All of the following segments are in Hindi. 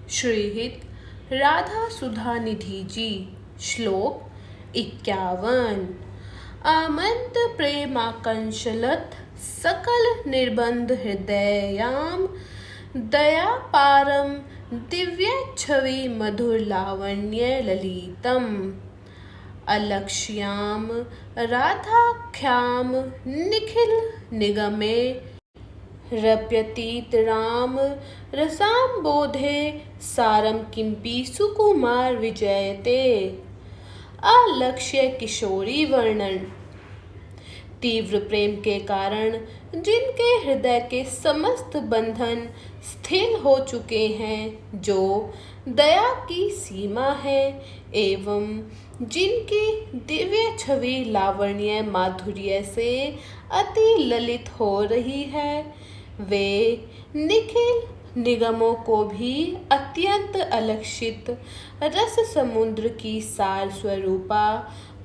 श्रीहित राधा सुधा निधि जी। श्लोक 51। आमंत प्रेमाकंशलत सकल निर्बंध हृदयाम दया पारम दिव्य छवि मधुर लावण्य ललितम अलक्ष्याम राधाख्याम निखिल निगमे रप्यतीत राम रसाम्बोधे सारम किंपि सुकुमार विजयते। अलक्ष्य किशोरी वर्णन। तीव्र प्रेम के कारण जिनके हृदय के समस्त बंधन स्थिर हो चुके हैं, जो दया की सीमा है एवं जिनकी दिव्य छवि लावण्य माधुर्य से अति ललित हो रही है, वे निखिल निगमों को भी अत्यंत अलक्षित रस समुद्र की सार स्वरूपा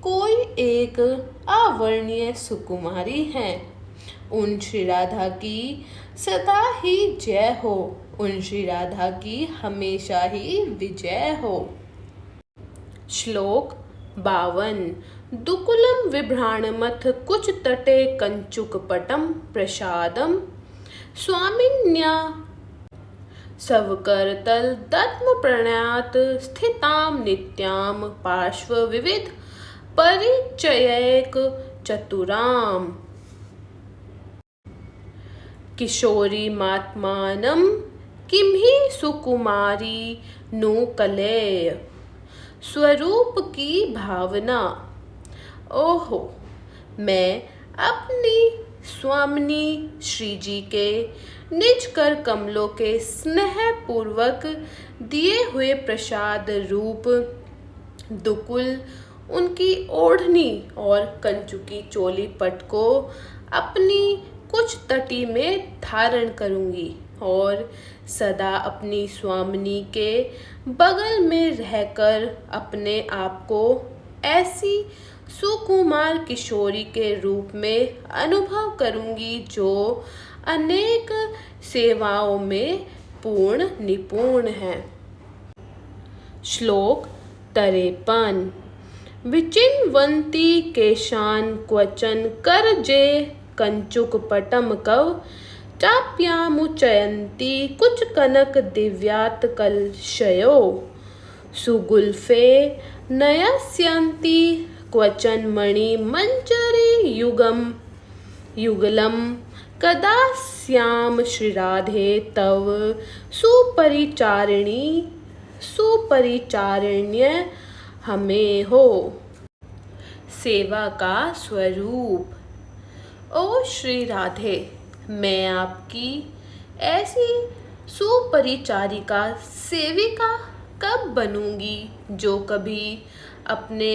कोई एक अवर्णीय सुकुमारी हैं। उन श्री राधा की सदा ही जय हो, उन श्री राधा की हमेशा ही विजय हो। श्लोक 52। दुकुलम विभ्राणमथ कुच तटे कंचुक पटम प्रसादम स्वामिन्या सवकरतल दत्म प्रणयात स्थिताम नित्याम पार्श्व विविध परिचयैक चतुराम। किशोरी मात्मानम किमहि सुकुमारी नु कलेय स्वरूप की भावना। ओहो, मैं अपनी स्वामिनी श्री जी के निज कर कमलों के स्नेह पूर्वक दिए हुए प्रसाद रूप दुकुल, उनकी ओढ़नी और कंचुकी चोली पट को अपनी कुछ तटी में धारण करूंगी और सदा अपनी स्वामिनी के बगल में रहकर अपने आप को ऐसी सुकुमार किशोरी के रूप में अनुभव करूंगी जो अनेक सेवाओं में पूर्ण निपुण है। श्लोक 53। विचिन्वन्ति केशान क्वचन करजे कंचुक पटम कव चाप्यामुचयन्ति कुच कनक दिव्यात कलशयो सुगुल्फे नयस्यन्ति क्वचन मणि मंजरी युगलम कदा श्याम श्री राधे तव सुपरिचारिण्य हमें हो। सेवा का स्वरूप। ओ श्री राधे, मैं आपकी ऐसी सुपरिचारिका सेविका कब बनूंगी जो कभी अपने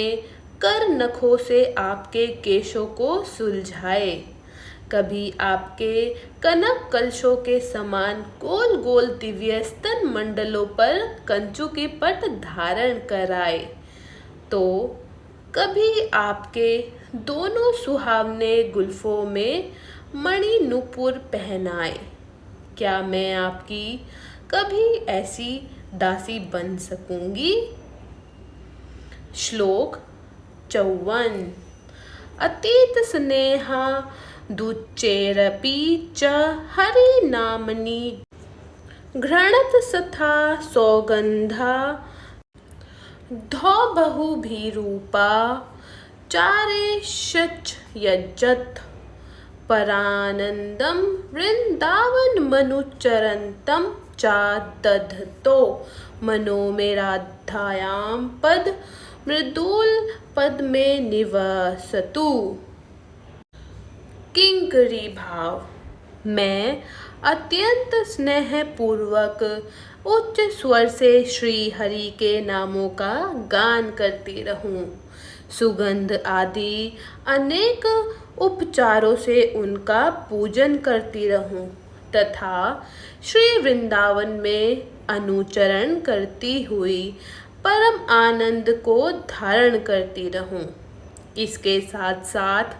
कर नखों से आपके केशों को सुलझाए, कभी आपके कनक कलशों के समान गोल गोल दिव्य स्तन मंडलों पर कंचुकी पट धारण कराए, तो कभी आपके दोनों सुहावने गुल्फों में मणि नुपुर पहनाए। क्या मैं आपकी कभी ऐसी दासी बन सकूंगी? श्लोक 54। अतीत स्नेहा दुच्चैरपि च हरि नामनि घृणत सथा सौगंधा धौ बहुभिरूपा चारेशच यज्जत परानंदम वृंदावन मनुचरंतम चा दधतो मनो में राधायाम पद मृदुल पद में निवसतु। किंकरी भाव। मैं अत्यंत स्नेह पूर्वक उच्च स्वर से श्री हरि के नामों का गान करती रहूं, सुगंध आदि अनेक उपचारों से उनका पूजन करती रहूं तथा श्री वृंदावन में अनुचरण करती हुई परम आनंद को धारण करती रहूं। इसके साथ साथ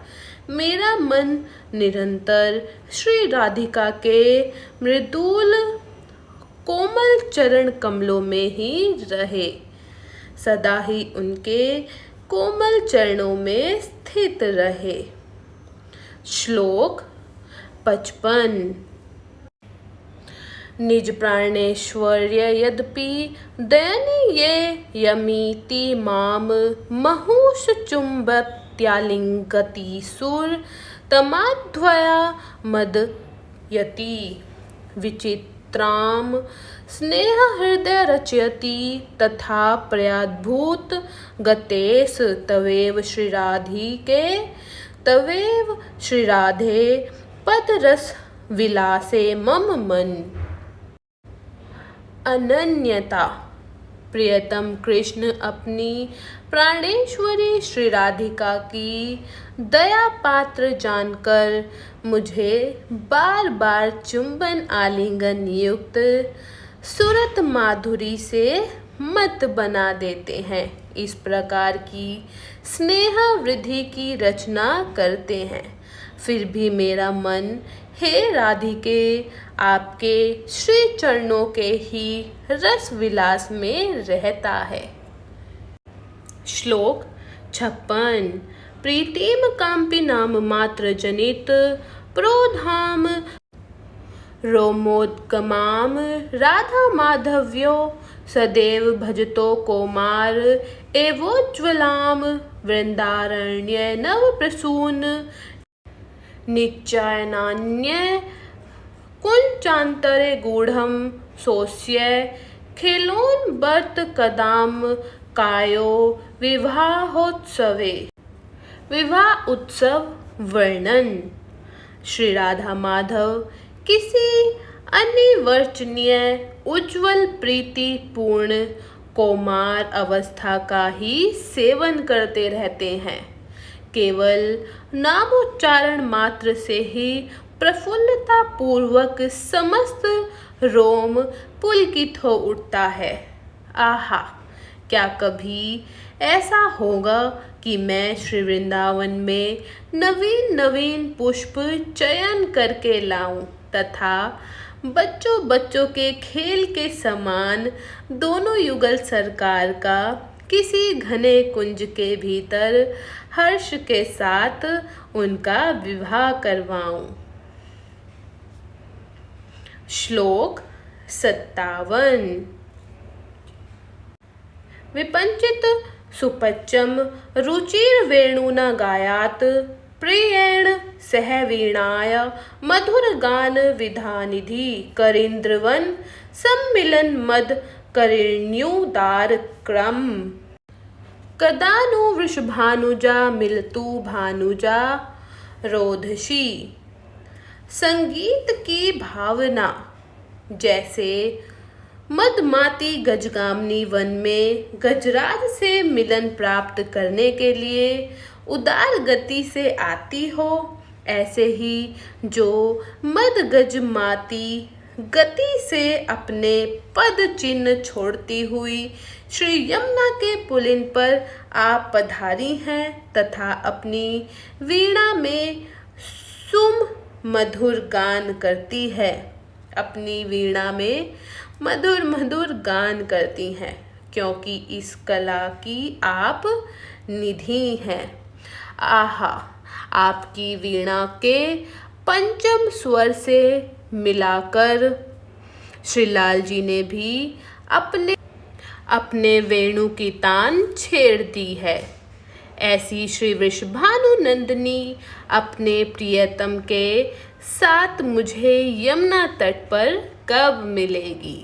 मेरा मन निरंतर श्री राधिका के मृदुल कोमल चरण कमलों में ही रहे, सदा ही उनके कोमल चरणों में स्थित रहे। श्लोक 55। निज प्राणेश्वर्य यद्यपि दयनीय यमीति माम महूष चुंबत्यालिंगति सुर तमाध्वया मदयति विचित्राम स्नेह हृदय रचयति तथा प्रयाद्भूत गतेश तवेव श्रीराधिके तवेव श्रीराधे पदरस विलासे मम मन। अनन्यता। प्रियतम कृष्ण अपनी प्राणेश्वरी श्री राधिका की दया पात्र जानकर मुझे बार बार चुंबन आलिंगन युक्त सुरत माधुरी से मत बना देते हैं। इस प्रकार की स्नेह वृद्धि की रचना करते हैं। फिर भी मेरा मन हे राधिके आपके श्री चरणों के ही रस विलास में रहता है। श्लोक 56। प्रीतिम काम्पि नाम मात्र जनित प्रोधाम रोमोद्गमाम राधा माधव्यो सदैव भजतो कौमार एवोज्ज्वलाम वृंदारण्य नव प्रसून निश्चयनान्य कुंचांतरे गूढ़म सोस्य खेलोन्बर्त कदाम कायो विवाहोत्सवे। विवाह उत्सव वर्णन। श्री राधा माधव किसी अनिर्वचनीय उज्ज्वल प्रीति पूर्ण कौमार अवस्था का ही सेवन करते रहते हैं। केवल नामोच्चारण मात्र से ही प्रफुल्लता पूर्वक समस्त रोम पुलकित हो उठता है। आहा, क्या कभी ऐसा होगा कि मैं श्री वृंदावन में नवीन नवीन पुष्प चयन करके लाऊं तथा बच्चों बच्चों के खेल के समान दोनों युगल सरकार का किसी घने कुंज के भीतर हर्ष के साथ उनका विवाह करवाऊं। श्लोक 57। विपंचित सुपच्चम रुचिर वेणुना गायात प्रियेण सह वीणाय मधुर गान विधानिधि करीन्द्रवन सम्मिलन मद करिण्युदार क्रम कदानु वृषभानुजा मिलतु भानुजा रोधसी। संगीत की भावना। जैसे मदमाती गजगामिनी वन में गजराज से मिलन प्राप्त करने के लिए उदार गति से आती हो, ऐसे ही जो मदगजमाती गति से अपने पद चिन्ह छोड़ती हुई श्री यमुना के पुलिन पर आप पधारी हैं तथा अपनी वीणा में सुम मधुर गान करती है। अपनी वीणा में मधुर मधुर गान करती हैं, क्योंकि इस कला की आप निधि हैं। आहा, आपकी वीणा के पंचम स्वर से मिलाकर श्री लाल जी ने भी अपने वेणु की तान छेड़ दी है। ऐसी श्री वृषभानु नंदिनी अपने प्रियतम के साथ मुझे यमुना तट पर कब मिलेगी।